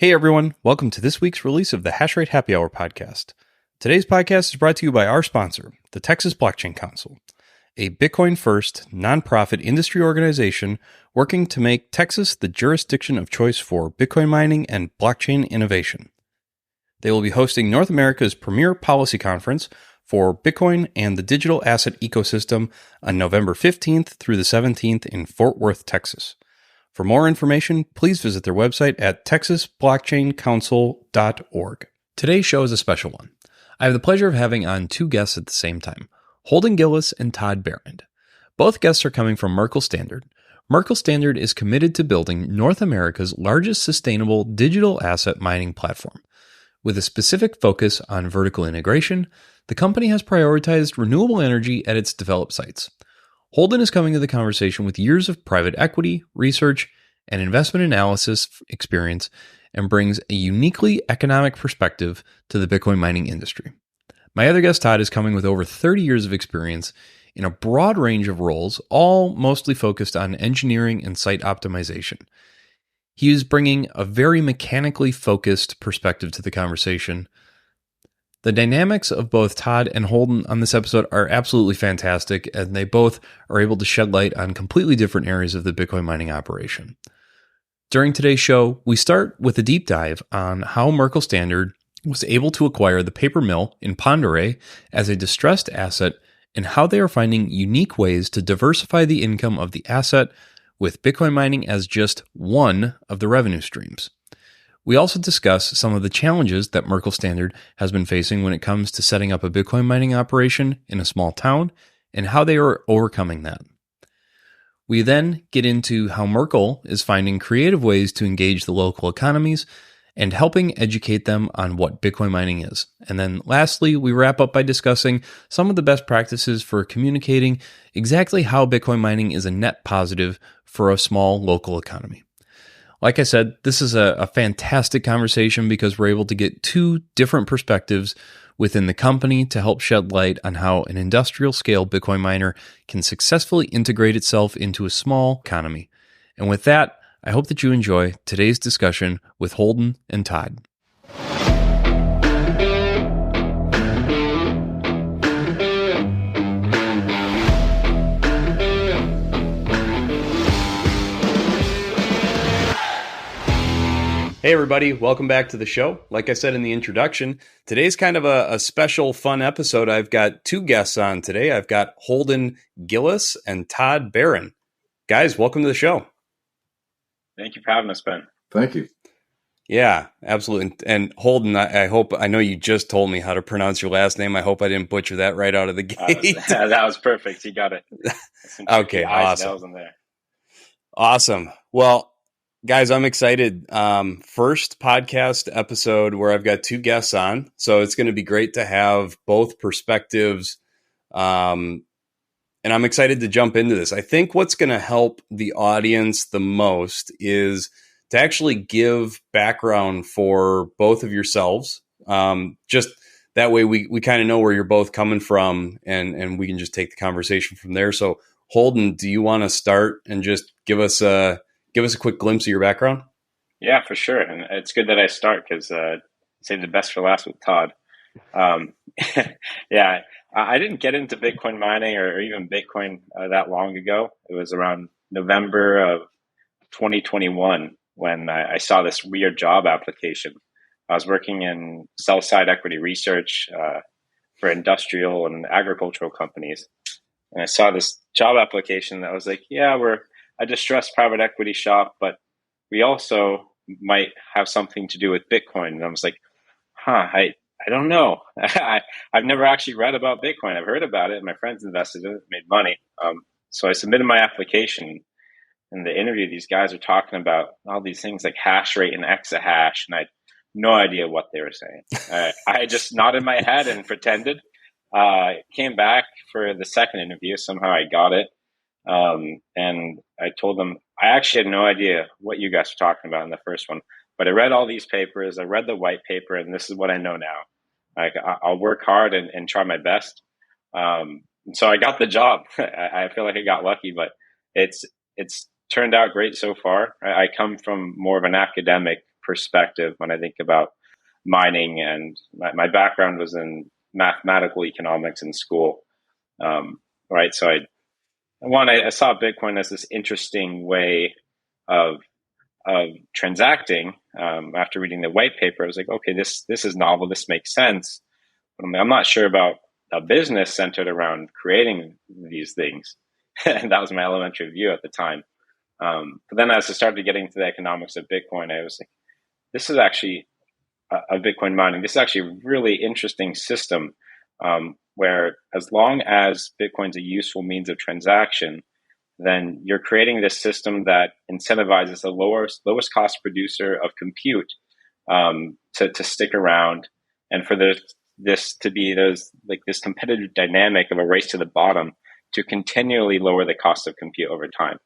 Hey everyone, welcome to this week's release of the Hashrate Happy Hour podcast. Today's podcast is brought to you by our sponsor, the Texas Blockchain Council, a Bitcoin-first, nonprofit industry organization working to make Texas the jurisdiction of choice for Bitcoin mining and blockchain innovation. They will be hosting North America's premier policy conference for Bitcoin and the digital asset ecosystem on November 15th through the 17th in Fort Worth, Texas. For more information, please visit their website at texasblockchaincouncil.org. Today's show is a special one. I have the pleasure of having on two guests at the same time, Holden Guillies and Todd Behrend. Both guests are coming from Merkle Standard. Merkle Standard is committed to building North America's largest sustainable digital asset mining platform. With a specific focus on vertical integration, the company has prioritized renewable energy at its developed sites. Holden is coming to the conversation with years of private equity, research, and investment analysis experience and brings a uniquely economic perspective to the Bitcoin mining industry. My other guest, Todd, is coming with over 30 years of experience in a broad range of roles, all mostly focused on engineering and site optimization. He is bringing a very mechanically focused perspective to the conversation. The dynamics of both Todd and Holden on this episode are absolutely fantastic, and they both are able to shed light on completely different areas of the Bitcoin mining operation. During today's show, we start with a deep dive on how Merkle Standard was able to acquire the paper mill in Ponderay as a distressed asset and how they are finding unique ways to diversify the income of the asset with Bitcoin mining as just one of the revenue streams. We also discuss some of the challenges that Merkle Standard has been facing when it comes to setting up a Bitcoin mining operation in a small town and how they are overcoming that. We then get into how Merkle is finding creative ways to engage the local economies and helping educate them on what Bitcoin mining is. And then lastly, we wrap up by discussing some of the best practices for communicating exactly how Bitcoin mining is a net positive for a small local economy. Like I said, this is a fantastic conversation because we're able to get two different perspectives within the company to help shed light on how an industrial scale Bitcoin miner can successfully integrate itself into a small economy. And with that, I hope that you enjoy today's discussion with Holden and Todd. Hey everybody, welcome back to the show. Like I said in the introduction, today's kind of a special, fun episode. I've got two guests on today. I've got Holden Guillies and Todd Behrend. Guys, welcome to the show. Thank you for having us, Ben. Thank you. Yeah, absolutely. And Holden, I know you just told me how to pronounce your last name. I hope I didn't butcher that right out of the gate. That was perfect. You got it. Okay, awesome. Awesome. Well, guys, I'm excited. First podcast episode where I've got two guests on. So it's going to be great to have both perspectives. And I'm excited to jump into this. I think what's going to help the audience the most is to actually give background for both of yourselves. Just that way we kind of know where you're both coming from and we can just take the conversation from there. So Holden, do you want to start and just give us a quick glimpse of your background? Yeah, for sure. And it's good that I start because save the best for last with Todd. Yeah, I didn't get into Bitcoin mining or even Bitcoin that long ago. It was around November of 2021 when I saw this weird job application. I was working in sell-side equity research for industrial and agricultural companies. And I saw this job application that was like, yeah, we're a distressed private equity shop, but we also might have something to do with Bitcoin. And I was like, I don't know. I've never actually read about Bitcoin. I've heard about it. My friends invested in it, made money. So I submitted my application. In the interview, these guys are talking about all these things like hash rate and exahash, and I had no idea what they were saying. I just nodded my head and pretended. Came back for the second interview. Somehow I got it. And I told them, I actually had no idea what you guys were talking about in the first one, but I read all these papers. I read the white paper, and this is what I know now. I'll work hard and try my best. So I got the job. I feel like I got lucky, but it's turned out great so far. I come from more of an academic perspective when I think about mining. And my background was in mathematical economics in school, right? So I saw Bitcoin as this interesting way of transacting. After reading the white paper, I was like, okay, this is novel. This makes sense. But I'm not sure about a business centered around creating these things. And that was my elementary view at the time. But then as I started getting into the economics of Bitcoin, I was like, this is actually a Bitcoin mining. This is actually a really interesting system, where as long as Bitcoin's a useful means of transaction, then you're creating this system that incentivizes the lowest cost producer of compute to stick around, and for this to be this competitive dynamic of a race to the bottom to continually lower the cost of compute over time.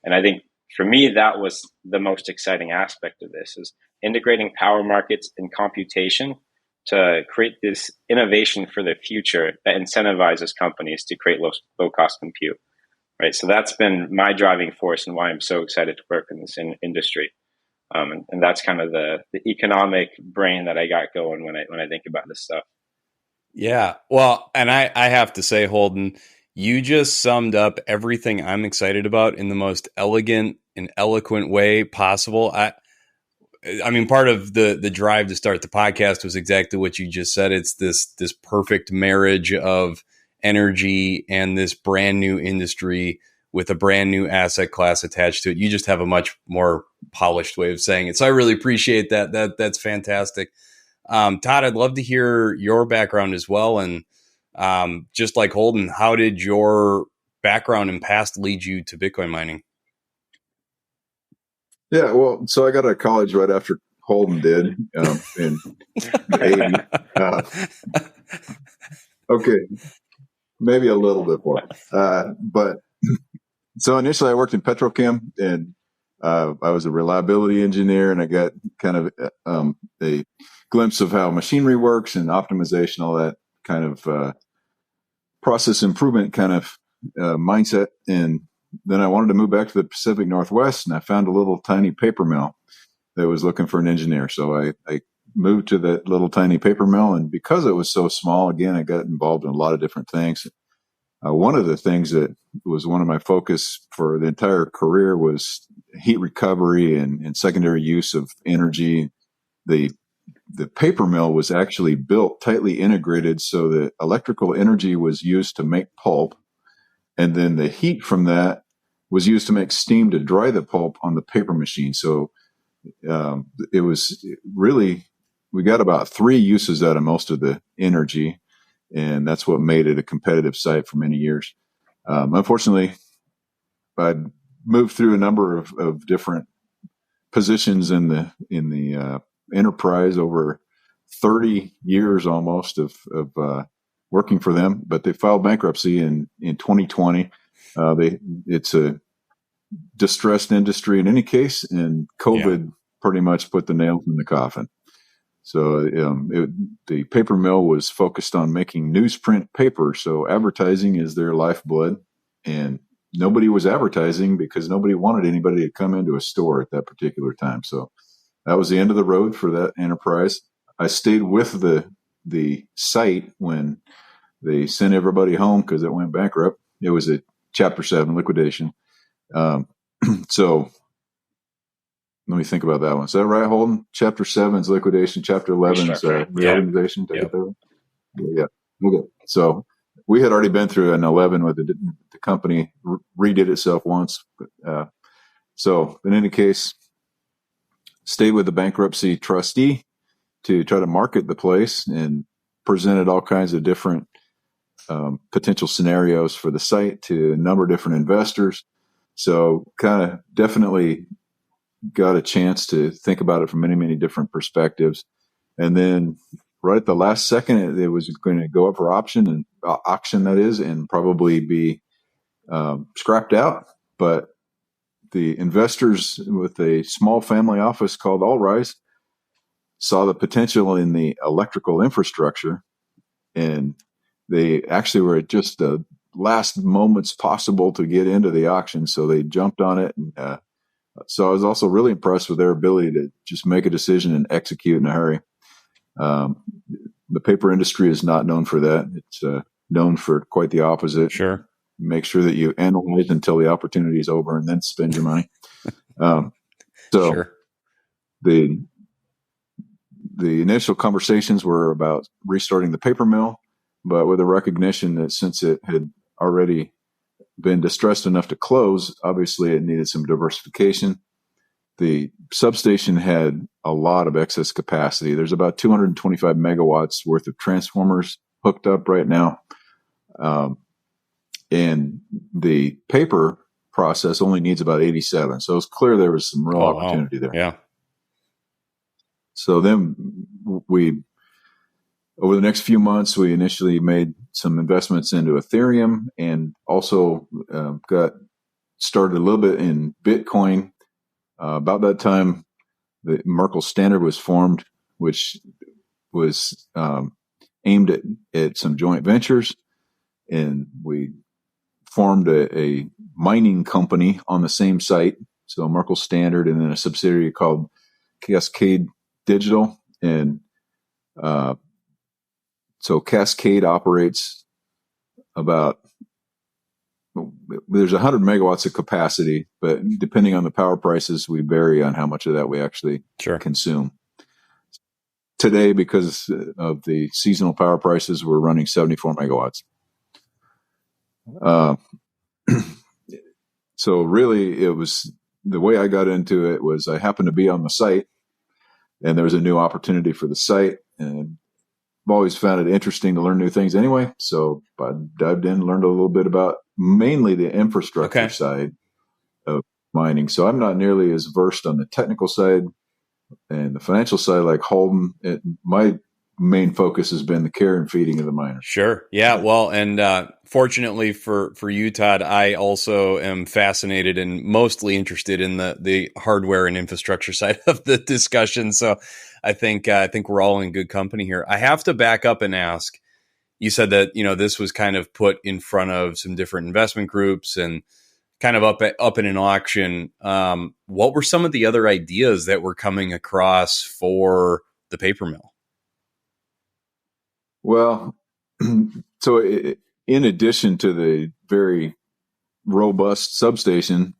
And I think for me, that was the most exciting aspect of this, is integrating power markets and computation to create this innovation for the future that incentivizes companies to create low cost compute. Right. So that's been my driving force and why I'm so excited to work in this industry. And that's kind of the economic brain that I got going when I think about this stuff. Yeah. Well, and I have to say, Holden, you just summed up everything I'm excited about in the most elegant and eloquent way possible. I mean, part of the drive to start the podcast was exactly what you just said. It's this perfect marriage of energy and this brand new industry with a brand new asset class attached to it. You just have a much more polished way of saying it. So I really appreciate that. That's fantastic. Todd, I'd love to hear your background as well. And just like Holden, how did your background and past lead you to Bitcoin mining? Yeah, well, so I got out of college right after Holden did in the 80s. Okay, maybe a little bit more. But so initially I worked in petrochem, and I was a reliability engineer, and I got kind of a glimpse of how machinery works and optimization, all that kind of process improvement kind of mindset. And then I wanted to move back to the Pacific Northwest, and I found a little tiny paper mill that was looking for an engineer. So I moved to that little tiny paper mill, and because it was so small, again, I got involved in a lot of different things. One of the things that was one of my focus for the entire career was heat recovery and secondary use of energy. The paper mill was actually built tightly integrated so that electrical energy was used to make pulp, and then the heat from that was used to make steam to dry the pulp on the paper machine. So it was really, we got about 3 uses out of most of the energy, and that's what made it a competitive site for many years. Unfortunately, I moved through a number of different positions in the enterprise over 30 years almost of working for them, but they filed bankruptcy in 2020. It's a distressed industry in any case, and COVID pretty much put the nails in the coffin. So the paper mill was focused on making newsprint paper. So advertising is their lifeblood, and nobody was advertising because nobody wanted anybody to come into a store at that particular time. So that was the end of the road for that enterprise. I stayed with the site when they sent everybody home because it went bankrupt. It was a Chapter 7 liquidation. So let me think about that one. Is that right, Holden? Chapter 7 is liquidation. Chapter 11 is reorganization. Yeah. Okay. So we had already been through an 11 with the company redid itself once. So in any case, stayed with the bankruptcy trustee to try to market the place, and presented all kinds of different potential scenarios for the site to a number of different investors. So kind of definitely got a chance to think about it from many, many different perspectives. And then right at the last second, it was going to go up for auction, that is, and probably be scrapped out. But the investors with a small family office called Allrise saw the potential in the electrical infrastructure, and they actually were at just the last moments possible to get into the auction. So they jumped on it, and So I was also really impressed with their ability to just make a decision and execute in a hurry. The paper industry is not known for that. It's known for quite the opposite. Sure. Make sure that you analyze until the opportunity is over and then spend your money. Sure. The initial conversations were about restarting the paper mill, but with a recognition that since it had already been distressed enough to close, obviously it needed some diversification. The substation had a lot of excess capacity. There's about 225 megawatts worth of transformers hooked up right now. And the paper process only needs about 87. So it's clear there was some real opportunity there. Yeah. So then over the next few months, we initially made some investments into Ethereum and also got started a little bit in Bitcoin. About that time, the Merkle Standard was formed, which was aimed at some joint ventures. And we formed a mining company on the same site. So Merkle Standard, and then a subsidiary called Cascade Digital. And so Cascade operates about, there's 100 megawatts of capacity, but depending on the power prices, we vary on how much of that we actually consume. Today, because of the seasonal power prices, we're running 74 megawatts. So really, it was the way I got into it was I happened to be on the site, and there was a new opportunity for the site, and I've always found it interesting to learn new things anyway. So I dived in, learned a little bit about mainly the infrastructure side of mining. So I'm not nearly as versed on the technical side and the financial side like Holden. My main focus has been the care and feeding of the miners. Sure. Yeah. Well, and fortunately for you, Todd, I also am fascinated and mostly interested in the hardware and infrastructure side of the discussion. So I think we're all in good company here. I have to back up and ask, you said that, this was kind of put in front of some different investment groups and kind of up in an auction. What were some of the other ideas that were coming across for the paper mill? Well, so in addition to the very robust substation,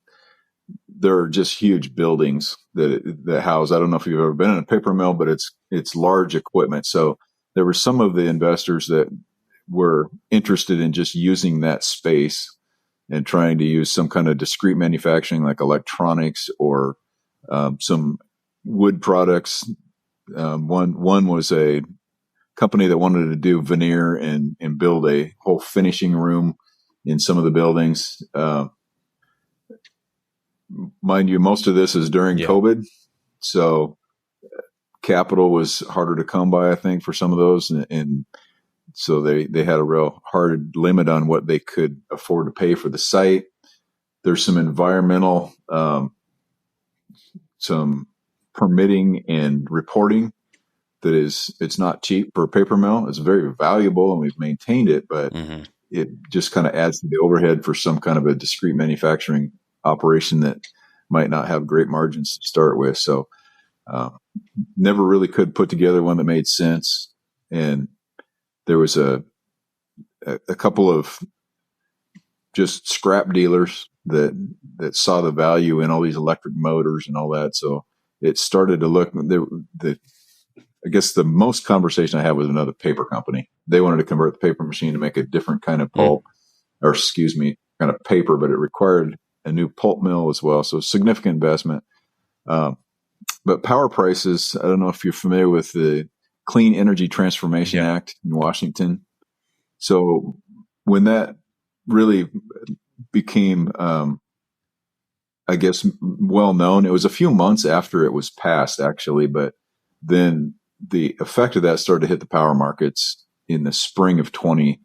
there are just huge buildings that house. I don't know if you've ever been in a paper mill, but it's large equipment. So there were some of the investors that were interested in just using that space and trying to use some kind of discrete manufacturing like electronics or some wood products. One was a company that wanted to do veneer and build a whole finishing room in some of the buildings. Mind you, most of this is during COVID. So capital was harder to come by, I think, for some of those. And so they had a real hard limit on what they could afford to pay for the site. There's some environmental, some permitting and reporting that it's not cheap for a paper mill. It's very valuable and we've maintained it, but it just kind of adds to the overhead for some kind of a discrete manufacturing operation that might not have great margins to start with. So never really could put together one that made sense. And there was a couple of just scrap dealers that saw the value in all these electric motors and all that. So it started to look, I guess the most conversation I had was another paper company. They wanted to convert the paper machine to make a different kind of pulp, kind of paper, but it required a new pulp mill as well. So significant investment. But power prices, I don't know if you're familiar with the Clean Energy Transformation Act in Washington. So when that really became, I guess, well known, it was a few months after it was passed, actually, but then the effect of that started to hit the power markets in the spring of 21.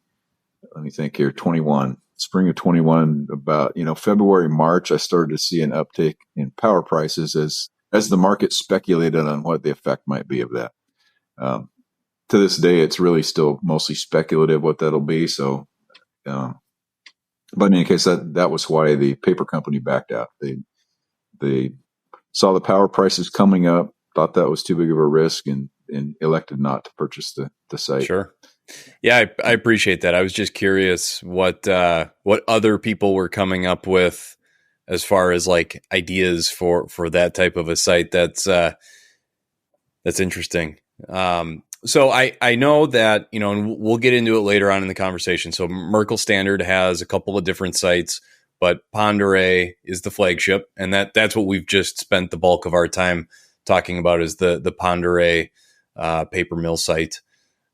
Spring of 21, about, February, March, I started to see an uptick in power prices as the market speculated on what the effect might be of that. To this day, it's really still mostly speculative what that'll be. So, but in any case, that was why the paper company backed out. They saw the power prices coming up, thought that was too big of a risk, and elected not to purchase the site. Sure. Yeah, I appreciate that. I was just curious what other people were coming up with as far as like ideas for that type of a site. That's interesting. So I know that, and we'll get into it later on in the conversation. So Merkle Standard has a couple of different sites, but Pend Oreille is the flagship, and that's what we've just spent the bulk of our time talking about is the Pend Oreille paper mill site.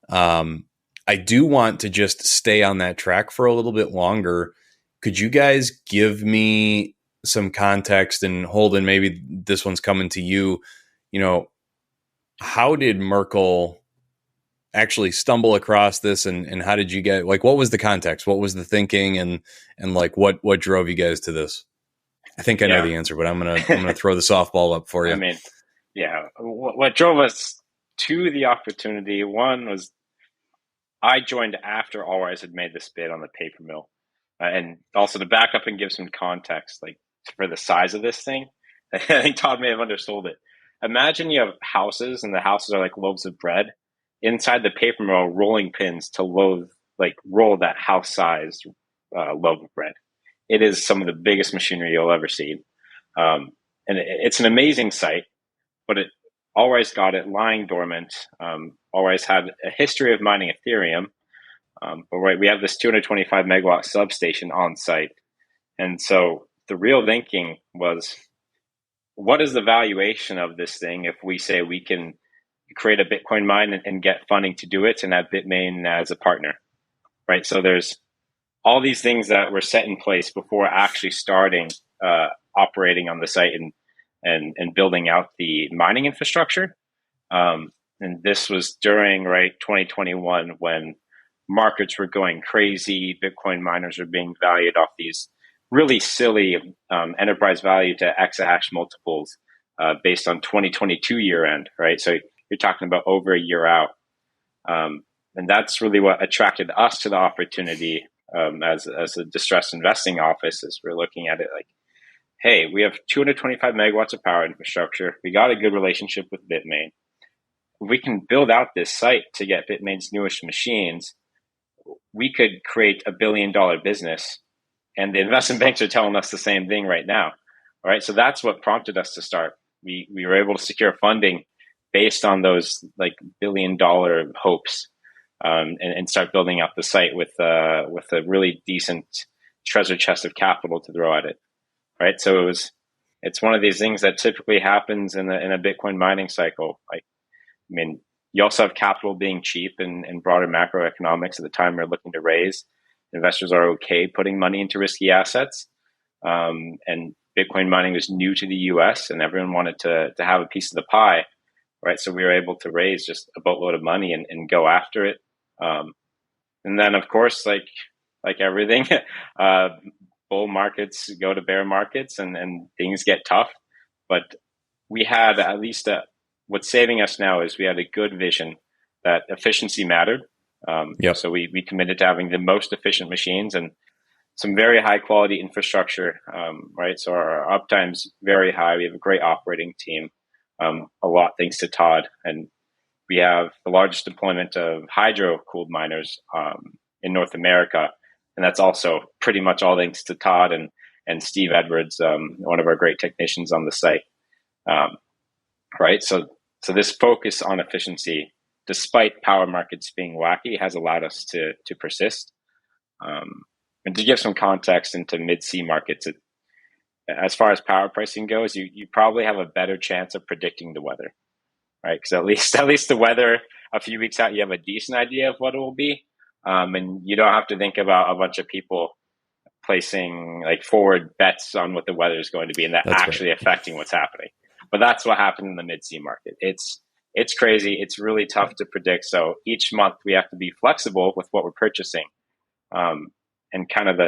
I do want to just stay on that track for a little bit longer. Could you guys give me some context? And Holden, maybe this one's coming to you. How did Merkle actually stumble across this, and how did you get, like, what was the context? What was the thinking, and like what drove you guys to this? I think I know the answer, but I'm gonna throw the softball up for you. I mean, what drove us to the opportunity, one was I joined after Allrise had made this bid on the paper mill. And also to back up and give some context, like for the size of this thing, I think Todd may have undersold it. Imagine you have houses, and the houses are like loaves of bread. Inside the paper mill, rolling pins to roll that house-sized loaf of bread. It is some of the biggest machinery you'll ever see. And it's an amazing site, but Allrise got it lying dormant. Allrise had a history of mining Ethereum, but we have this 225 megawatt substation on site. And so the real thinking was, what is the valuation of this thing if we say we can create a Bitcoin mine and get funding to do it and have Bitmain as a partner, right? So there's all these things that were set in place before actually starting operating on the site and building out the mining infrastructure. And this was during 2021 when markets were going crazy. Bitcoin miners were being valued off these really silly enterprise value to exahash multiples based on 2022 year end, right? So you're talking about over a year out. And that's really what attracted us to the opportunity as a distressed investing office, as we're looking at it like, hey, we have 225 megawatts of power infrastructure. We got a good relationship with Bitmain. If we can build out this site to get Bitmain's newest machines, we could create $1 billion business. And the investment banks are telling us the same thing right now. All right. So that's what prompted us to start. We were able to secure funding based on those $1 billion hopes, and start building out the site with a really decent treasure chest of capital to throw at it. Right. So it's one of these things that typically happens in a Bitcoin mining cycle. You also have capital being cheap in broader macroeconomics at the time we're looking to raise. Investors are okay putting money into risky assets. And Bitcoin mining was new to the US, and everyone wanted to have a piece of the pie, right? So we were able to raise just a boatload of money and go after it. And then, of course, like everything, bull markets go to bear markets and things get tough. But we had at least what's saving us now is we had a good vision that efficiency mattered. So we committed to having the most efficient machines and some very high quality infrastructure, right? So our uptime's very high. We have a great operating team, a lot thanks to Todd. And we have the largest deployment of hydro cooled miners in North America. And that's also pretty much all thanks to Todd and Steve Edwards, one of our great technicians on the site. Right. So this focus on efficiency, despite power markets being wacky, has allowed us to persist. And to give some context into mid-C markets, as far as power pricing goes, you probably have a better chance of predicting the weather, right? Because at least the weather a few weeks out, you have a decent idea of what it will be, and you don't have to think about a bunch of people placing forward bets on what the weather is going to be, and that's actually affecting what's happening. But that's what happened in the mid-C market. It's crazy. It's really tough to predict. So each month we have to be flexible with what we're purchasing. And kind of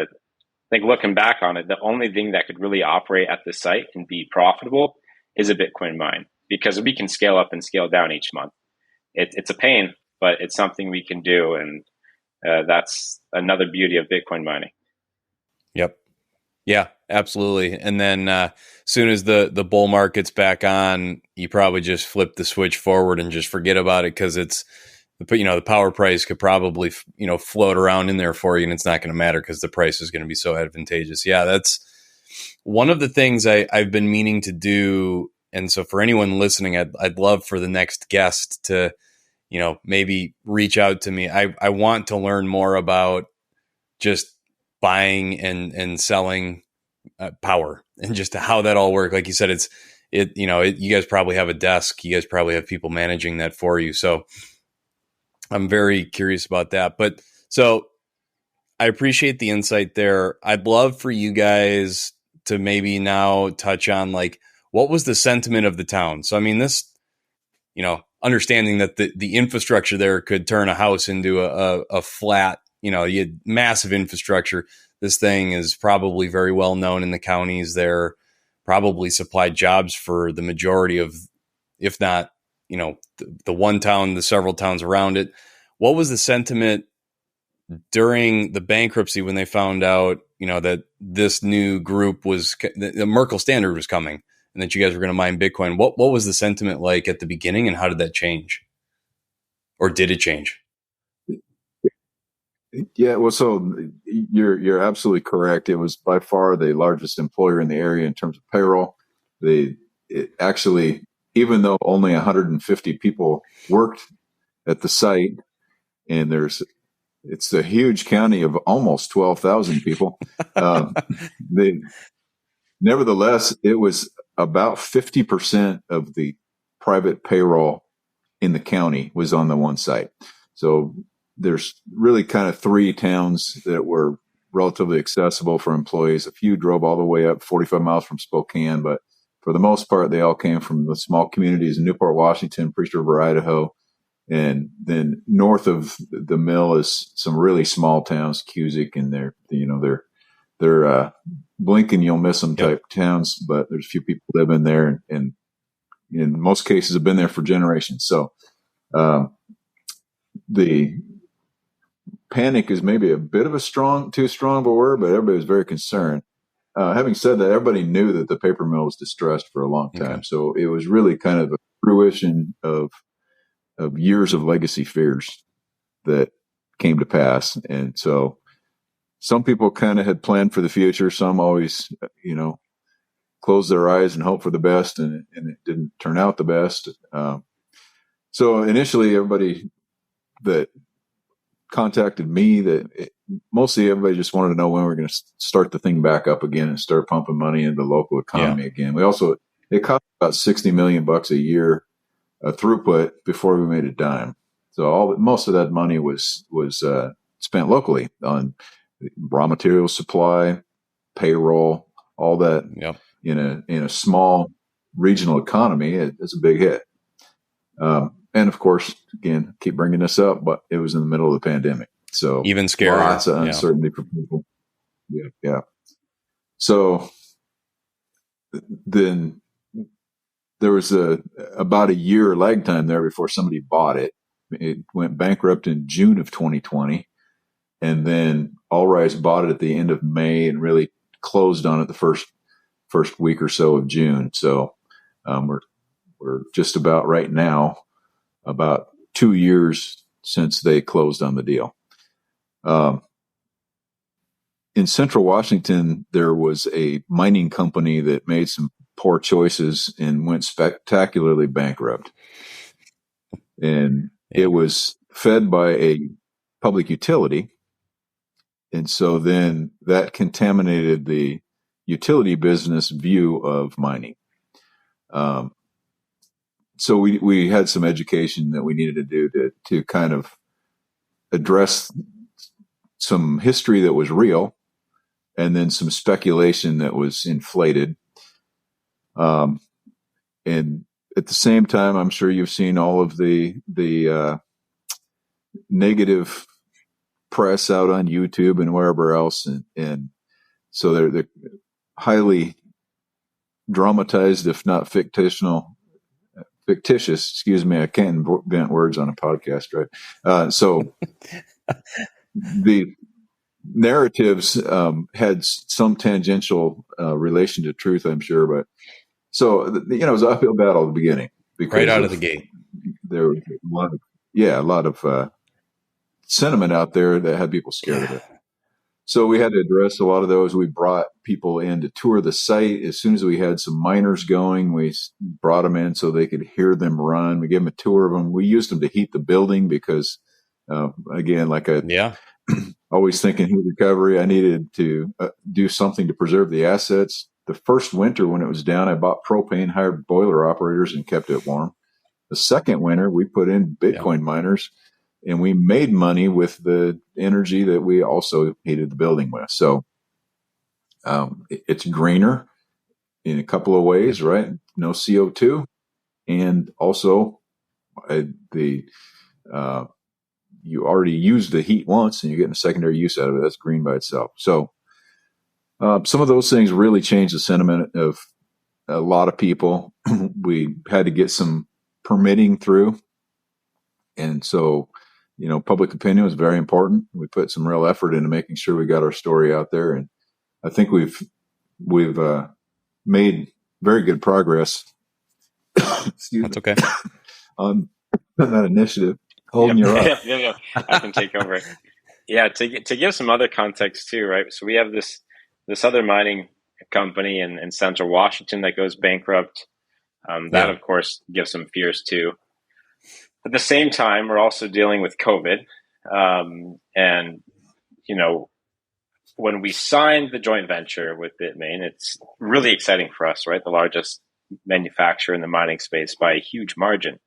looking back on it, the only thing that could really operate at the site and be profitable is a Bitcoin mine, because we can scale up and scale down each month. It's a pain, but it's something we can do. And that's another beauty of Bitcoin mining. Yep. Yeah. absolutely. And then soon as the bull market's back on, you probably just flip the switch forward and just forget about it, because it's, the power price could probably, float around in there for you, and it's not going to matter because the price is going to be so advantageous. Yeah, that's one of the things I've been meaning to do. And so for anyone listening, I'd love for the next guest to, maybe reach out to me. I want to learn more about just buying and selling power, and just how that all works. Like you said, you guys probably have a desk. You guys probably have people managing that for you. So I'm very curious about that. But so I appreciate the insight there. I'd love for you guys to maybe now touch on, like, what was the sentiment of the town? So, I mean, this, understanding that the infrastructure there could turn a house into a flat, you had massive infrastructure. This thing is probably very well known in the counties there, probably supplied jobs for the majority of, if not, the one town, the several towns around it. What was the sentiment during the bankruptcy when they found out, that this new group was, the Merkle Standard was coming, and that you guys were going to mine Bitcoin? What was the sentiment like at the beginning, and how did that change? Or did it change? Yeah, well, so you're absolutely correct. It was by far the largest employer in the area in terms of payroll. It actually, even though only 150 people worked at the site, and it's a huge county of almost 12,000 people. Nevertheless, it was about 50% of the private payroll in the county was on the one site. So there's really kind of three towns that were relatively accessible for employees. A few drove all the way up 45 miles from Spokane, but for the most part, they all came from the small communities in Newport, Washington, Priest River, Idaho. And then north of the mill is some really small towns, Cusick, and they're blink and you'll miss them type towns, but there's a few people live in there, and in most cases have been there for generations. So the panic is maybe a bit of too strong of a word, but everybody was very concerned. Having said that, everybody knew that the paper mill was distressed for a long time. Okay. So it was really kind of a fruition of years of legacy fears that came to pass. And so some people kind of had planned for the future. Some always, closed their eyes and hoped for the best, and it didn't turn out the best. So initially, everybody that contacted me, mostly everybody just wanted to know when we were going to start the thing back up again and start pumping money into the local economy again. It cost about $60 million a year throughput before we made a dime. So most of that money was spent locally on raw material supply, payroll, all that. Yep. In a small regional economy, it's a big hit. And of course, again, keep bringing this up, but it was in the middle of the pandemic. So even scarier. Lots of uncertainty for people. Yeah. So then there was about a year lag time there before somebody bought it. It went bankrupt in June of 2020. And then All Rise bought it at the end of May and really closed on it the first week or so of June. So we're just about right now, about 2 years since they closed on the deal. In Central Washington, there was a mining company that made some poor choices and went spectacularly bankrupt. And it was fed by a public utility. And so then that contaminated the utility business view of mining. So we had some education that we needed to do to kind of address some history that was real, and then some speculation that was inflated. And at the same time, I'm sure you've seen all of the negative press out on YouTube and wherever else, and so they're highly dramatized, if not fictitious. Excuse me, I can't invent words on a podcast, right? So the narratives had some tangential relation to truth, I'm sure. But so, it was an uphill battle at the beginning. Because right out of the gate. There was a lot of sentiment out there that had people scared of it. So we had to address a lot of those. We brought people in to tour the site. As soon as we had some miners going, we brought them in so they could hear them run. We gave them a tour of them. We used them to heat the building because, again, always thinking heat recovery, I needed to do something to preserve the assets. The first winter when it was down, I bought propane, hired boiler operators, and kept it warm. The second winter, we put in Bitcoin miners. And we made money with the energy that we also heated the building with. So it's greener in a couple of ways, right? No CO2. And also you already used the heat once and you're getting a secondary use out of it. That's green by itself. So some of those things really changed the sentiment of a lot of people. We had to get some permitting through. And so public opinion was very important. We put some real effort into making sure we got our story out there, and I think we've made very good progress. That's okay. On that initiative. Holden, you're up. Yeah. I can take over. Yeah, to give some other context too, right? So we have this other mining company in Central Washington that goes bankrupt. That of course gives some fears too. At the same time, we're also dealing with COVID. And, when we signed the joint venture with Bitmain, it's really exciting for us, right? The largest manufacturer in the mining space by a huge margin.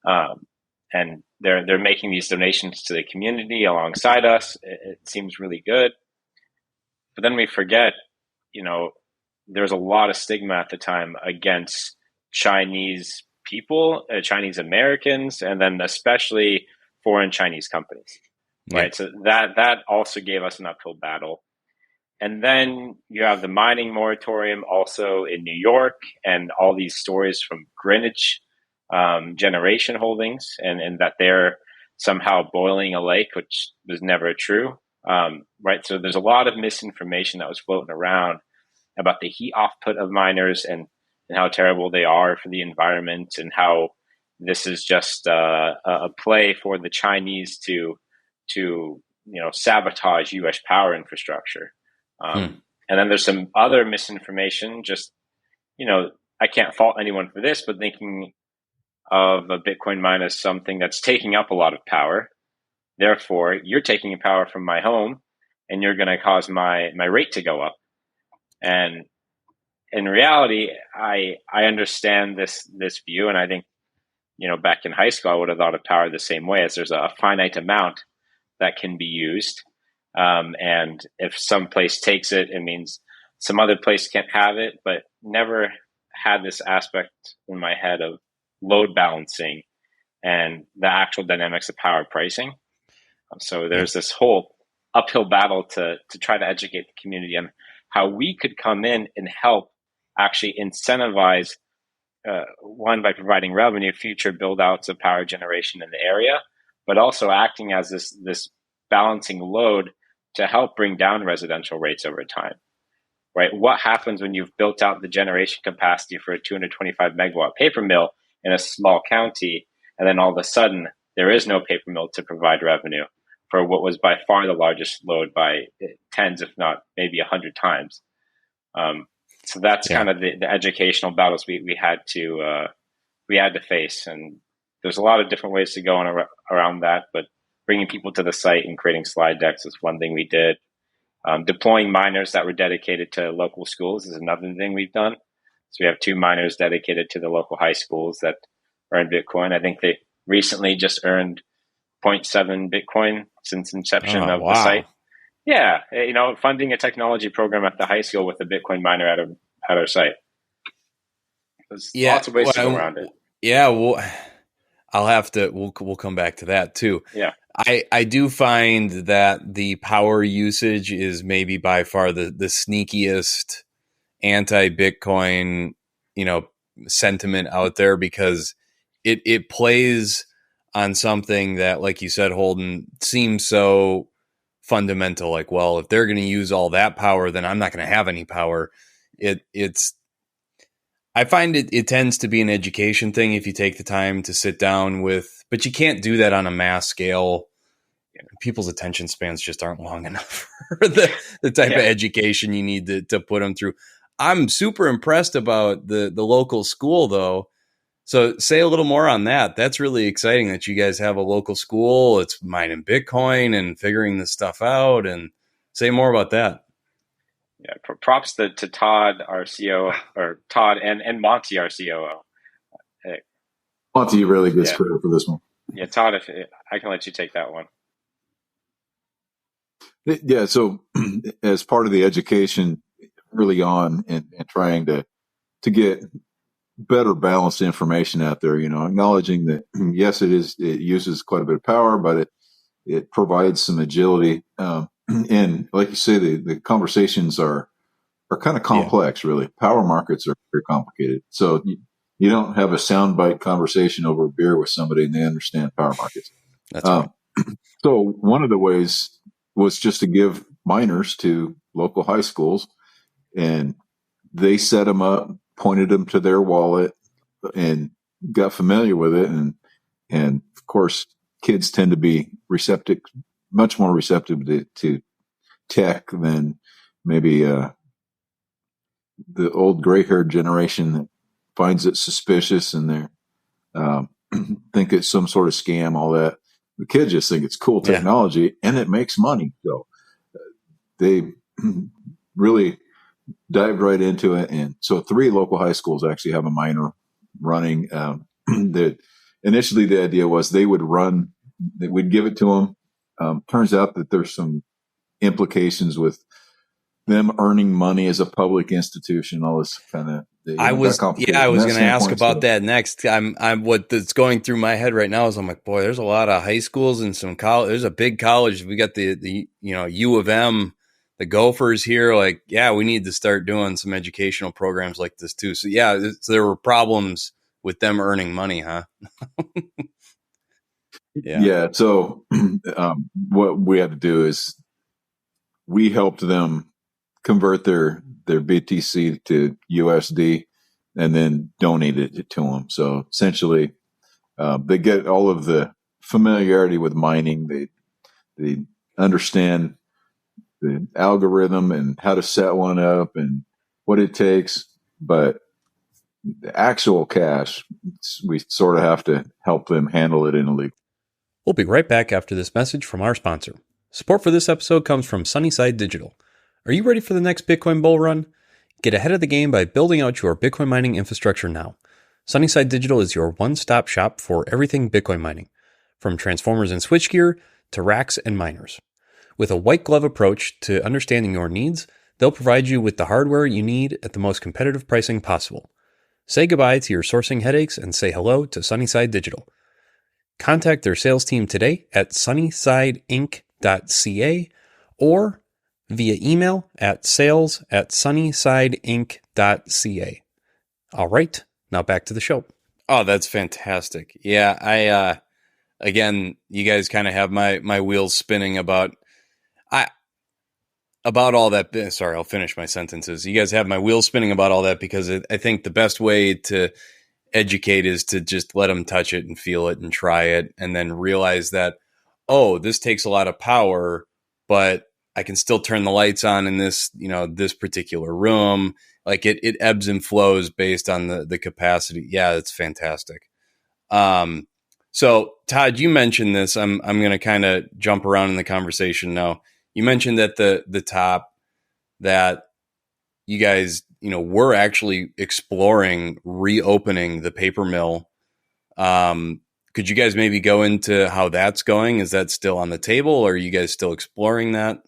And they're making these donations to the community alongside us. It seems really good. But then we forget, there's a lot of stigma at the time against Chinese people, Chinese Americans, and then especially foreign Chinese companies, right? So that also gave us an uphill battle. And then you have the mining moratorium also in New York, and all these stories from Greenwich Generation Holdings, and that they're somehow boiling a lake, which was never true, right? So there's a lot of misinformation that was floating around about the heat output of miners and how terrible they are for the environment, and how this is just a play for the Chinese to sabotage U.S. power infrastructure. And then there's some other misinformation. Just I can't fault anyone for this, but thinking of a Bitcoin mine as something that's taking up a lot of power. Therefore, you're taking power from my home, and you're going to cause my rate to go up. And in reality, I understand this view, and I think, back in high school, I would have thought of power the same way, as there's a finite amount that can be used. And if some place takes it, it means some other place can't have it, but never had this aspect in my head of load balancing and the actual dynamics of power pricing. So there's this whole uphill battle to try to educate the community on how we could come in and help actually incentivize, one, by providing revenue, future build outs of power generation in the area, but also acting as this balancing load to help bring down residential rates over time, right? What happens when you've built out the generation capacity for a 225 megawatt paper mill in a small county, and then all of a sudden there is no paper mill to provide revenue for what was by far the largest load by tens, if not maybe 100 times. So that's kind of the educational battles we had to face. And there's a lot of different ways to go on around that, but bringing people to the site and creating slide decks is one thing we did. Deploying miners that were dedicated to local schools is another thing we've done. So we have 2 miners dedicated to the local high schools that earn Bitcoin. I think they recently just earned 0.7 Bitcoin since inception of the site. Yeah, funding a technology program at the high school with a Bitcoin miner at our site. There's lots of ways to go around it. Yeah, well, we'll come back to that too. Yeah. I do find that the power usage is maybe by far the sneakiest anti-Bitcoin, sentiment out there, because it plays on something that, like you said, Holden, seems so fundamental, like, well, if they're going to use all that power, then I'm not going to have any power. I find it tends to be an education thing if you take the time to sit down with, but you can't do that on a mass scale. People's attention spans just aren't long enough for the type of education you need to put them through. I'm super impressed about the local school, though. So say a little more on that. That's really exciting that you guys have a local school. It's mining Bitcoin and figuring this stuff out. And say more about that. Yeah, props to Todd, our COO, or Todd and Monty, our COO. Hey. Monty really gets credit for this one. Yeah, Todd, if I can let you take that one. Yeah, so as part of the education early on and trying to get better balanced information out there, acknowledging that, yes, it uses quite a bit of power, but it provides some agility. And like you say, the conversations are kind of complex, really. Power markets are very complicated. So you don't have a soundbite conversation over a beer with somebody and they understand power markets. That's right. So one of the ways was just to give miners to local high schools, and they set them up, pointed them to their wallet, and got familiar with it. And of course, kids tend to be much more receptive to tech than maybe the old gray-haired generation that finds it suspicious and they think it's some sort of scam, all that. The kids just think it's cool technology and it makes money. So they really dived right into it. And so 3 local high schools actually have a miner running. Initially the idea was we'd give it to them. Turns out that there's some implications with them earning money as a public institution, all this kind of. I was going to ask about that next. I'm what's going through my head right now is I'm like, boy, there's a lot of high schools and some college. There's a big college. We got the U of M, the Gophers here. Like, yeah, we need to start doing some educational programs like this too. So there were problems with them earning money, huh? Yeah. So what we had to do is we helped them convert their BTC to USD and then donated it to them. So essentially, they get all of the familiarity with mining. They understand the algorithm and how to set one up and what it takes. But the actual cash, we sort of have to help them handle it in a league. We'll be right back after this message from our sponsor. Support for this episode comes from Sunnyside Digital. Are you ready for the next Bitcoin bull run? Get ahead of the game by building out your Bitcoin mining infrastructure now. Sunnyside Digital is your one-stop shop for everything Bitcoin mining, from transformers and switchgear to racks and miners. With a white glove approach to understanding your needs, they'll provide you with the hardware you need at the most competitive pricing possible. Say goodbye to your sourcing headaches and say hello to Sunnyside Digital. Contact their sales team today at sunnysideinc.ca or via email at sales@sunnysideinc.ca. All right, now back to the show. Oh, that's fantastic. Yeah, again, you guys kind of have my wheels spinning about all that. Sorry, I'll finish my sentences. You guys have my wheels spinning about all that because I think the best way to educate is to just let them touch it and feel it and try it and then realize that, oh, this takes a lot of power, but I can still turn the lights on in this, this particular room. Like it ebbs and flows based on the capacity. Yeah, it's fantastic. So Todd, you mentioned this. I'm going to kind of jump around in the conversation now. You mentioned at the top that you guys, we're actually exploring reopening the paper mill. Could you guys maybe go into how that's going? Is that still on the table or are you guys still exploring that?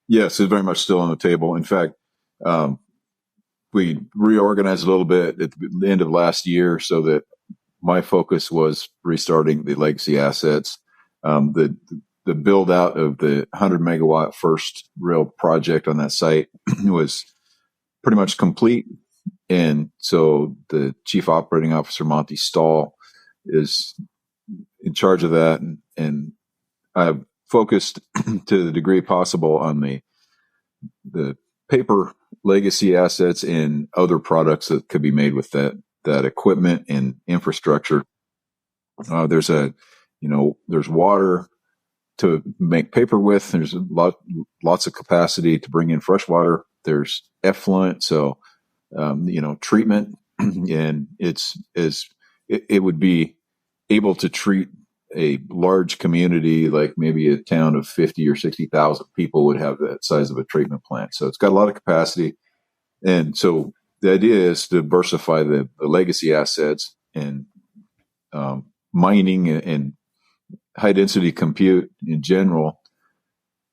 Yes, it's very much still on the table. In fact, we reorganized a little bit at the end of last year so that my focus was restarting the legacy assets. The build out of the 100 megawatt first real project on that site was pretty much complete. And so the chief operating officer, Monty Stahl, is in charge of that. And I have focused to the degree possible on the paper legacy assets and other products that could be made with that equipment and infrastructure. There's water to make paper with. There's lots of capacity to bring in fresh water. There's effluent, so treatment, and it would be able to treat a large community, like maybe a town of 50 or 60,000 people would have that size of a treatment plant. So it's got a lot of capacity. And so the idea is to diversify the legacy assets, and mining and high density compute in general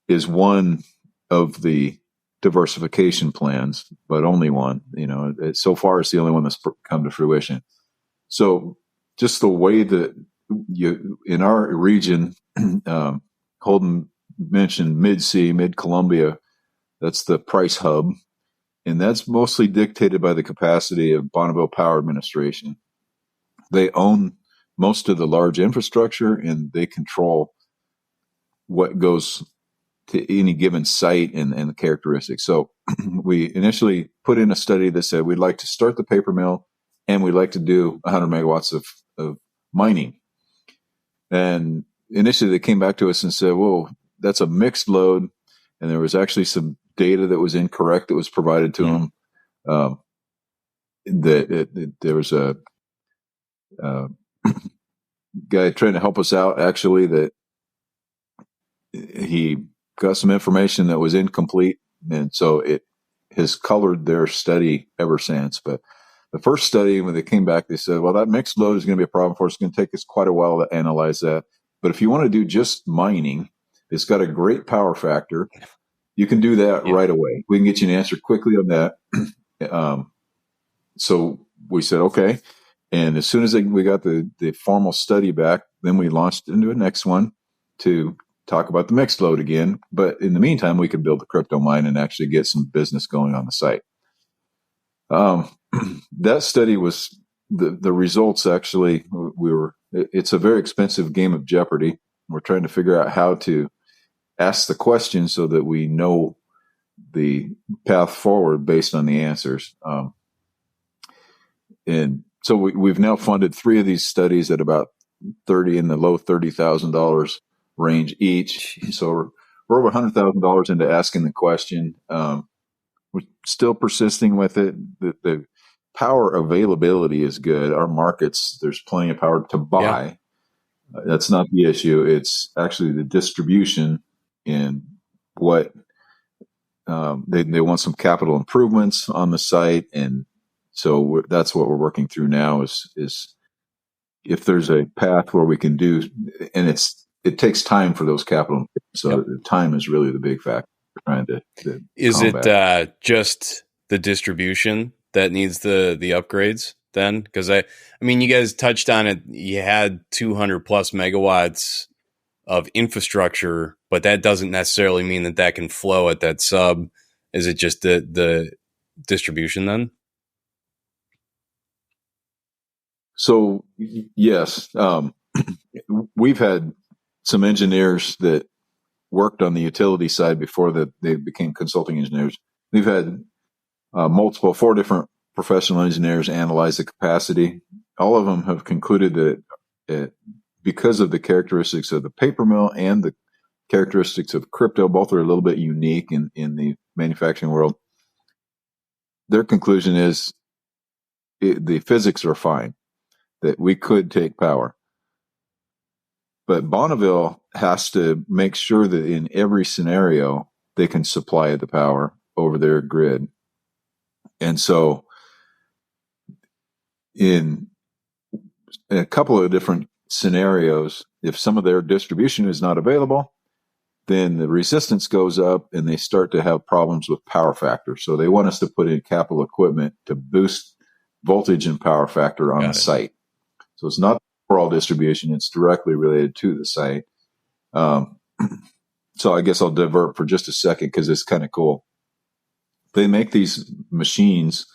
is one of the diversification plans, but only one. So far it's the only one that's come to fruition. So just the way that in our region, Holden mentioned Mid-Columbia, that's the price hub, and that's mostly dictated by the capacity of Bonneville Power Administration. They own most of the large infrastructure, and they control what goes to any given site and the characteristics. So we initially put in a study that said we'd like to start the paper mill, and we'd like to do 100 megawatts of mining. And initially they came back to us and said, whoa, that's a mixed load. And there was actually some data that was incorrect that was provided to them. There was a guy trying to help us out, actually, that he got some information that was incomplete. And so it has colored their study ever since. But the first study, when they came back, they said, well, that mixed load is going to be a problem for us. It's going to take us quite a while to analyze that. But if you want to do just mining, it's got a great power factor. You can do that right away. We can get you an answer quickly on that. So we said, okay. And as soon as we got the formal study back, then we launched into a next one to talk about the mixed load again. But in the meantime, we could build the crypto mine and actually get some business going on the site. That study was the results. Actually, it's a very expensive game of Jeopardy. We're trying to figure out how to ask the question so that we know the path forward based on the answers. And so we've now funded 3 of these studies at about in the low $30,000 range each. So we're over $100,000 into asking the question. We're still persisting with it. The power availability is good. Our markets, there's plenty of power to buy. Yeah. That's not the issue. It's actually the distribution and what they want some capital improvements on the site. And so that's what we're working through now is if there's a path where we can do, and it takes time for those capital. So the time is really the big factor. Trying to is combat. It just the distribution that needs the upgrades then? Because I mean, you guys touched on it. You had 200 plus megawatts of infrastructure, but that doesn't necessarily mean that can flow at that sub. Is it just the distribution then? So yes, we've had some engineers that worked on the utility side before that they became consulting engineers. We've had 4 different professional engineers analyze the capacity. All of them have concluded that because of the characteristics of the paper mill and the characteristics of crypto, both are a little bit unique in the manufacturing world. Their conclusion is the physics are fine, that we could take power. But Bonneville has to make sure that in every scenario, they can supply the power over their grid. And so in a couple of different scenarios, if some of their distribution is not available, then the resistance goes up and they start to have problems with power factor. So they want us to put in capital equipment to boost voltage and power factor on the site. So it's not overall distribution, it's directly related to the site. So I guess I'll divert for just a second because it's kind of cool. They make these machines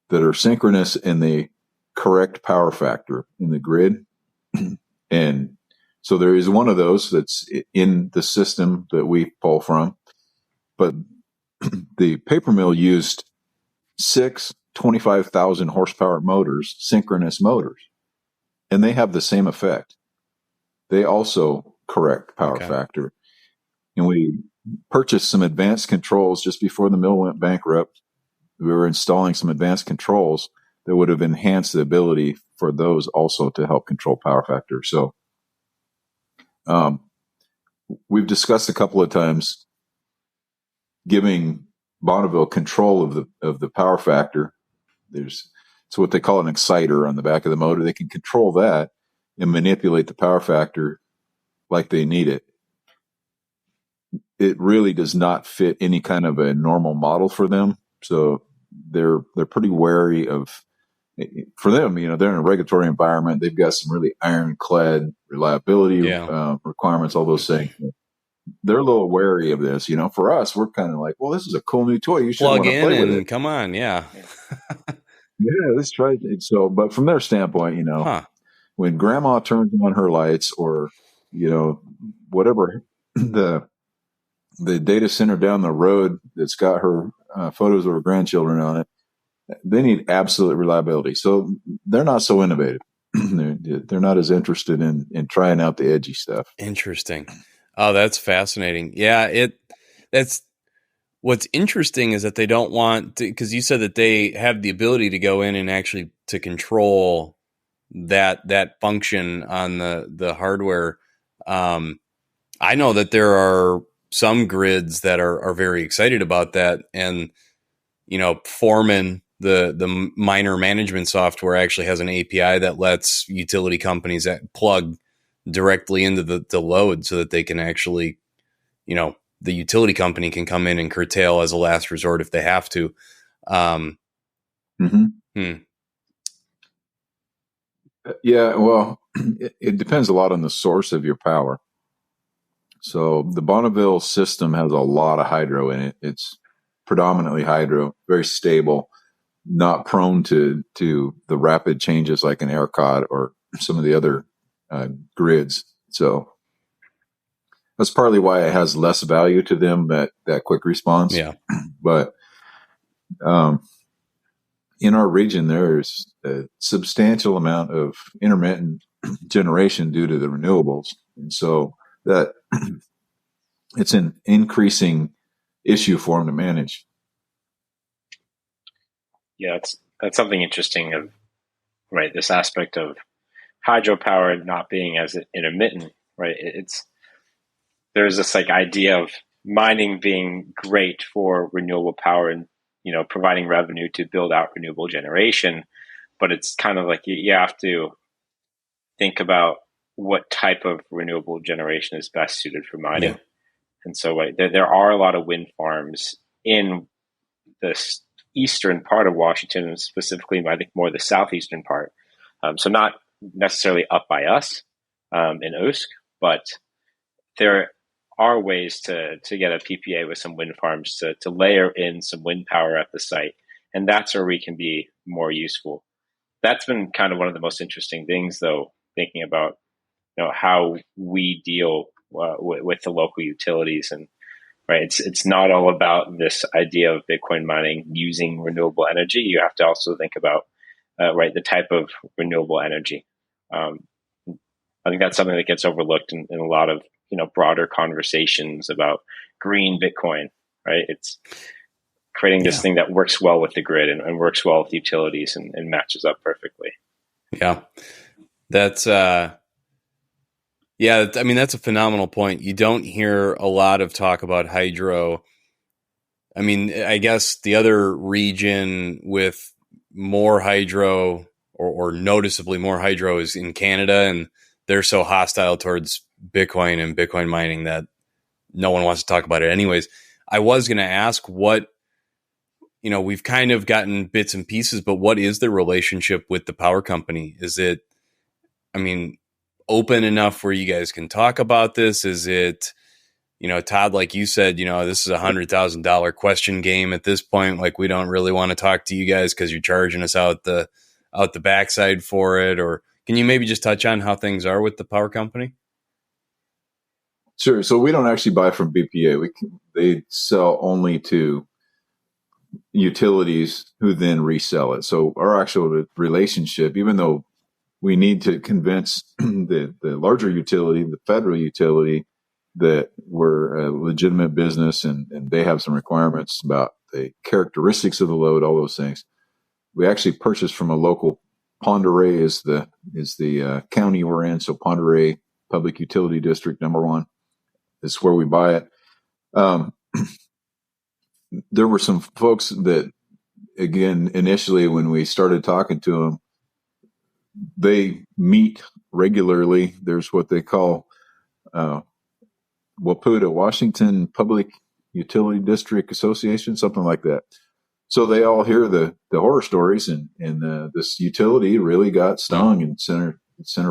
that are synchronous in the correct power factor in the grid. And So there is one of those that's in the system that we pull from. But the paper mill used 6 25,000 horsepower motors, synchronous motors, and they have the same effect. They also correct power factor. And we purchased some advanced controls just before the mill went bankrupt. We were installing some advanced controls that would have enhanced the ability for those also to help control power factor. So we've discussed a couple of times giving Bonneville control of the power factor. It's what they call an exciter on the back of the motor. They can control that and manipulate the power factor like they need it. It really does not fit any kind of a normal model for them. So they're pretty wary of, for them, they're in a regulatory environment. They've got some really ironclad reliability requirements, all those things. They're a little wary of this. For us, we're kind of like, well, this is a cool new toy. You should plug in play and with it. Come on. Yeah. Yeah, let's try it. So, but from their standpoint, when grandma turns on her lights or, whatever, the data center down the road that's got her photos of her grandchildren on it, they need absolute reliability. So they're not so innovative. They're not as interested in trying out the edgy stuff. Interesting. Oh, that's fascinating. Yeah, that's what's interesting is that they don't want to, because you said that they have the ability to go in and actually to control that function on the hardware. I know that there are some grids that are very excited about that, and Foreman, the miner management software, actually has an API that lets utility companies plug directly into the load so that they can actually, the utility company can come in and curtail as a last resort if they have to. Yeah, well, it depends a lot on the source of your power. So the Bonneville system has a lot of hydro in it. It's predominantly hydro, very stable, not prone to the rapid changes like an ERCOT or some of the other grids. So that's partly why it has less value to them, that quick response. Yeah. But in our region, there's a substantial amount of intermittent generation due to the renewables. And so that it's an increasing issue for them to manage. Yeah, that's something interesting of, right, this aspect of hydropower not being as intermittent, right? There's this idea of mining being great for renewable power and, providing revenue to build out renewable generation. But it's kind of like you have to think about what type of renewable generation is best suited for mining. Yeah. And so there are a lot of wind farms in the eastern part of Washington, and specifically, I think more the southeastern part. So not necessarily up by us in Osk, but there are ways to get a PPA with some wind farms to layer in some wind power at the site. And that's where we can be more useful. That's been kind of one of the most interesting things, though, thinking about how we deal with the local utilities. And right, it's not all about this idea of Bitcoin mining using renewable energy. You have to also think about the type of renewable energy. I think that's something that gets overlooked in a lot of broader conversations about green Bitcoin. Right, it's creating this thing that works well with the grid and works well with utilities and matches up perfectly. Yeah, that's that's a phenomenal point. You don't hear a lot of talk about hydro. I mean, I guess the other region with more hydro or noticeably more hydro is in Canada, and they're so hostile towards Bitcoin and Bitcoin mining that no one wants to talk about it anyways. I was going to ask what, we've kind of gotten bits and pieces, but what is the relationship with the power company? Is it, open enough where you guys can talk about this? Is it, Todd, like you said, this is $100,000 question game at this point. Like, we don't really want to talk to you guys because you're charging us out the backside for it. Or can you maybe just touch on how things are with the power company? Sure. So we don't actually buy from BPA. They sell only to utilities who then resell it. So our actual relationship, even though we need to convince the larger utility, the federal utility, that we're a legitimate business and they have some requirements about the characteristics of the load, all those things. We actually purchase from a local. Ponderay is the county we're in. So Ponderay Public Utility District #1 is where we buy it. There were some folks that, again, initially when we started talking to them, they meet regularly. There's what they call WPUDA, Washington Public Utility District Association, something like that. So they all hear the horror stories, and this utility really got stung in center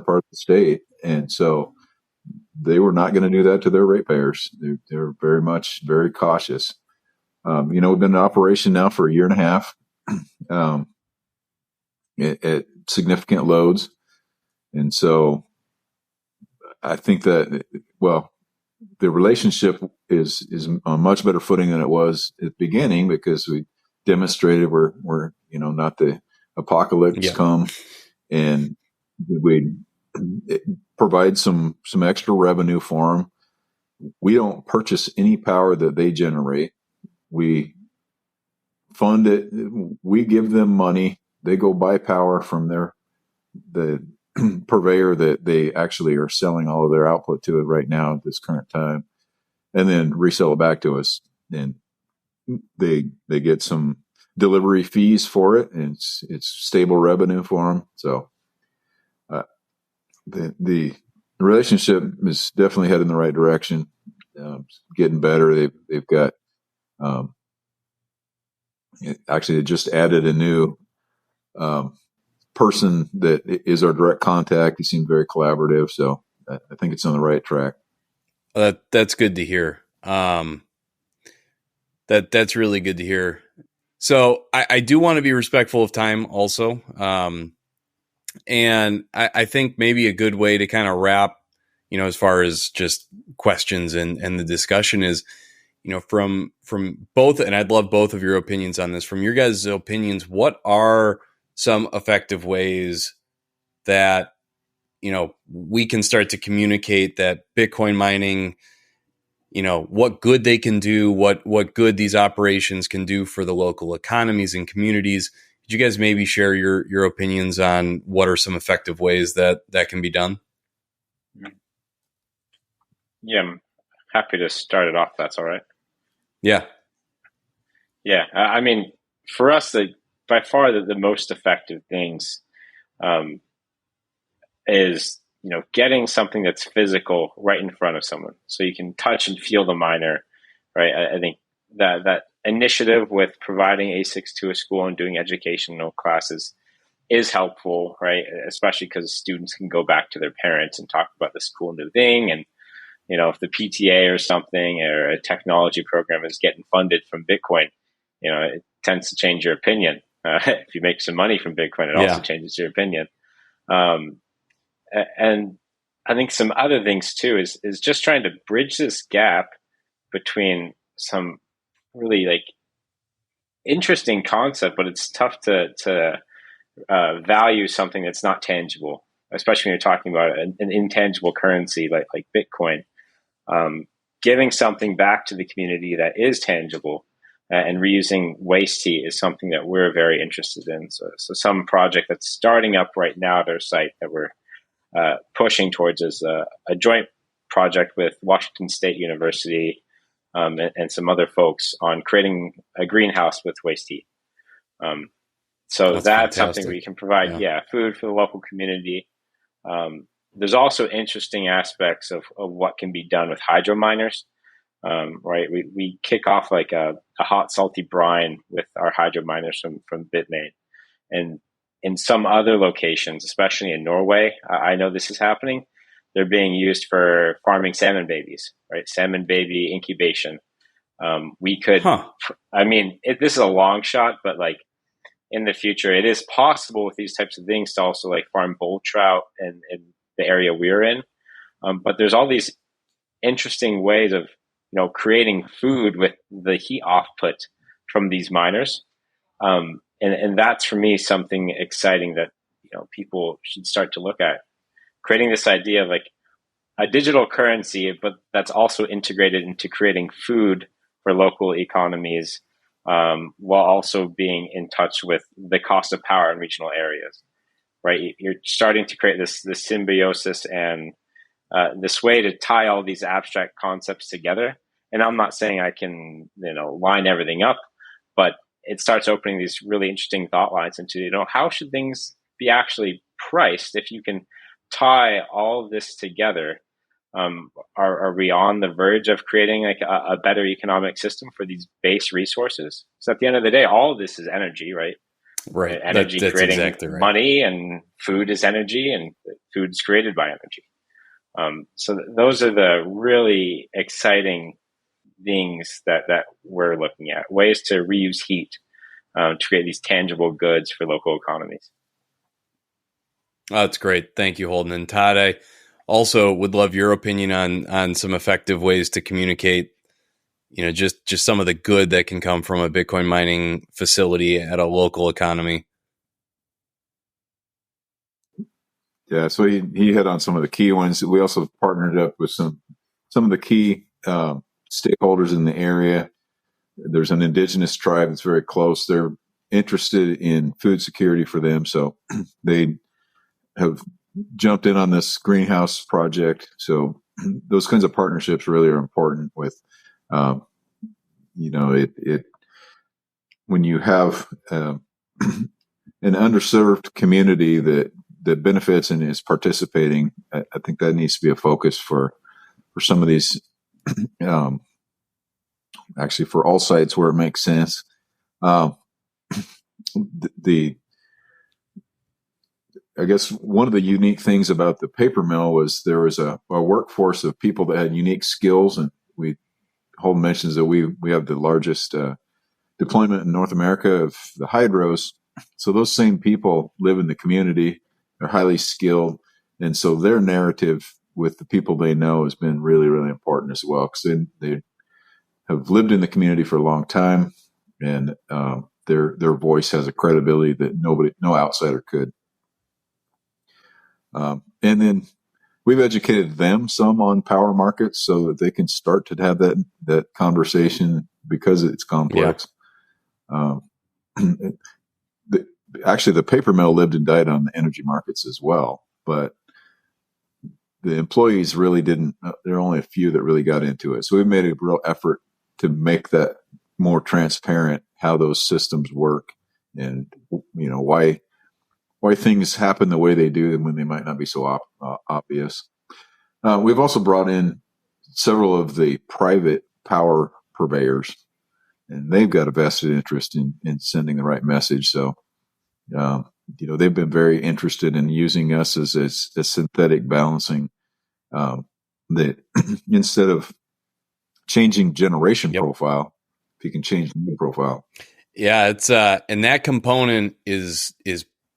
part of the state, and so they were not going to do that to their ratepayers. They're very cautious. We've been in operation now for a year and a half at significant loads, and so I think that the relationship is on a much better footing than it was at the beginning, because we demonstrated we're not the apocalypse come, and we provide some extra revenue for them. We don't purchase any power that they generate. We fund it. We give them money. They go buy power from the purveyor that they actually are selling all of their output to right now at this current time, and then resell it back to us. And they get some delivery fees for it, and it's stable revenue for them. So the relationship is definitely heading in the right direction, getting better. They've got actually they just added a new person that is our direct contact. He seemed very collaborative, so I think it's on the right track. That's good to hear. That's really good to hear. So I do want to be respectful of time also. And I think maybe a good way to kind of wrap, as far as just questions and the discussion is, from both, and I'd love both of your opinions on this, from your guys' opinions, what are some effective ways that, we can start to communicate that Bitcoin mining, what good they can do, what good these operations can do for the local economies and communities. Could you guys maybe share your opinions on what are some effective ways that can be done? Yeah, I'm happy to start it off. That's all right. Yeah. Yeah. I mean, for us, by far the most effective things is, getting something that's physical right in front of someone, so you can touch and feel the miner, right? I think that initiative with providing ASICs to a school and doing educational classes is helpful, right? Especially because students can go back to their parents and talk about this cool new thing. And, if the PTA or something or a technology program is getting funded from Bitcoin, it tends to change your opinion. If you make some money from Bitcoin, it also changes your opinion. And I think some other things too is just trying to bridge this gap between some really interesting concept, but it's tough to value something that's not tangible, especially when you're talking about an intangible currency like Bitcoin. Giving something back to the community that is tangible and reusing waste heat is something that we're very interested in. So some project that's starting up right now at our site that we're pushing towards is a joint project with Washington State University and some other folks on creating a greenhouse with waste heat. So that's something where you can provide food for the local community. There's also interesting aspects of what can be done with hydro miners. Right, we kick off like a hot salty brine with our hydro miners from Bitmain, and in some other locations, especially in Norway, I know this is happening. They're being used for farming salmon babies, right? Salmon baby incubation. We could, this is a long shot, but in the future, it is possible with these types of things to also farm bull trout in the area we're in. But there's all these interesting ways of, creating food with the heat output from these miners. And that's for me something exciting that, people should start to look at. Creating this idea of like a digital currency, but that's also integrated into creating food for local economies, while also being in touch with the cost of power in regional areas, right? You're starting to create this symbiosis and this way to tie all these abstract concepts together. And I'm not saying I can, line everything up, but it starts opening these really interesting thought lines into, how should things be actually priced if you can tie all of this together? Are we on the verge of creating like a better economic system for these base resources? So at the end of the day, all of this is energy, right? Right. Energy That's creating exactly right. money, and food is energy, and food's created by energy. So those are the really exciting things that we're looking at, ways to reuse heat to create these tangible goods for local economies. Oh, that's great. Thank you, Holden. And Todd, I also would love your opinion on some effective ways to communicate, just some of the good that can come from a Bitcoin mining facility at a local economy. Yeah, so he hit on some of the key ones. We also partnered up with some of the key stakeholders in the area. There's an indigenous tribe that's very close. They're interested in food security for them, so they have jumped in on this greenhouse project. So those kinds of partnerships really are important with, it when you have an underserved community that benefits and is participating. I think that needs to be a focus for some of these, actually for all sites where it makes sense. I guess one of the unique things about the paper mill was there was a workforce of people that had unique skills, and Holden mentions that we have the largest deployment in North America of the hydros. So those same people live in the community. They're highly skilled, and so their narrative with the people they know has been really, really important as well, because they have lived in the community for a long time, and their voice has a credibility that no outsider could. And then we've educated them some on power markets so that they can start to have that conversation, because it's complex. Yeah. Actually, the paper mill lived and died on the energy markets as well, but the employees really didn't. There are only a few that really got into it. So we made a real effort to make that more transparent, how those systems work, and why things happen the way they do when they might not be so obvious. We've also brought in several of the private power purveyors, and they've got a vested interest in sending the right message. So, they've been very interested in using us as a synthetic balancing, that instead of changing generation profile, if you can change the profile. Yeah, it's and that component is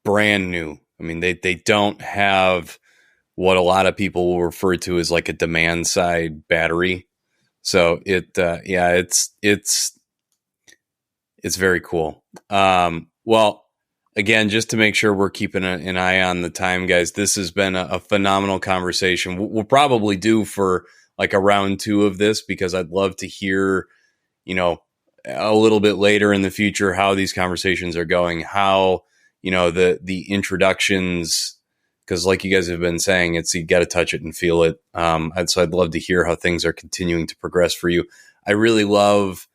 brand new. I mean, they don't have what a lot of people will refer to as like a demand side battery. So it's very cool. Well, again, just to make sure we're keeping an eye on the time, guys, this has been a phenomenal conversation. We'll probably do for like a round 2 of this, because I'd love to hear, a little bit later in the future how these conversations are going, how, the introductions, because like you guys have been saying, you got to touch it and feel it. So I'd love to hear how things are continuing to progress for you. I really love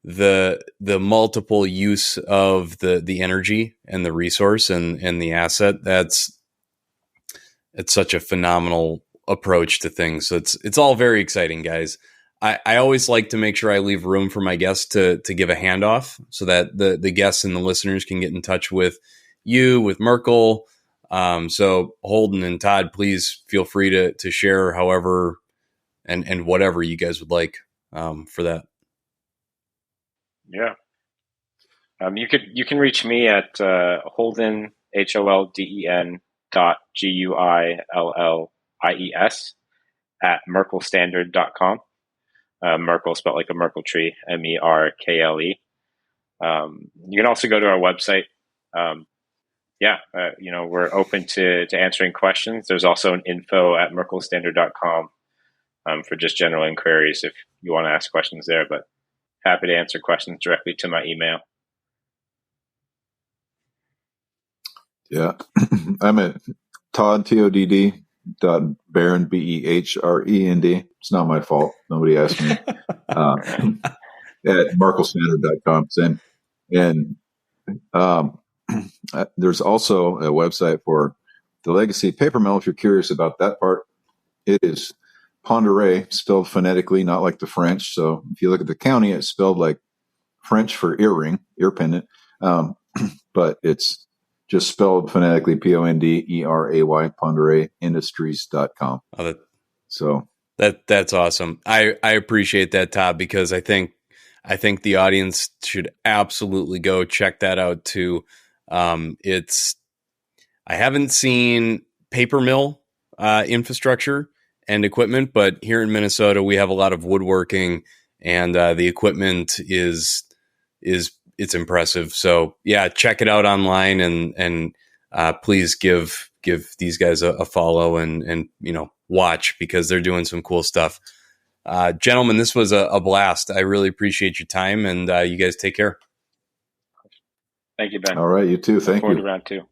the multiple use of the energy and the resource and the asset. It's such a phenomenal approach to things. So it's all very exciting, guys. I always like to make sure I leave room for my guests to give a handoff, so that the guests and the listeners can get in touch with you, with Merkle. So Holden and Todd, please feel free to share however and whatever you guys would like for that. Yeah. You can reach me at Holden, HOLDEN .GUILLIES at merklestandard.com. Merkle spelled like a Merkle tree, Merkle. You can also go to our website. We're open to answering questions. There's also an info at merklestandard.com for just general inquiries if you want to ask questions there, but happy to answer questions directly to my email. Yeah. I'm at Todd, Todd, Behrend, Behrend. It's not my fault. Nobody asked me. At merklestandard.com. And there's also a website for the legacy paper mill. If you're curious about that part, it is Ponderay, spelled phonetically, not like the French. So if you look at the county, it's spelled like French for earring, ear pendant. But it's just spelled phonetically, Ponderay, ponderayindustries.com. So that's awesome. I appreciate that, Todd, because I think the audience should absolutely go check that out too. I haven't seen paper mill infrastructure and equipment, but here in Minnesota, we have a lot of woodworking, and the equipment it's impressive. So yeah, check it out online, and please give these guys a follow and watch, because they're doing some cool stuff. Gentlemen, this was a blast. I really appreciate your time, and you guys take care. Thank you, Ben. All right, you too. Thank you. Look forward to round two.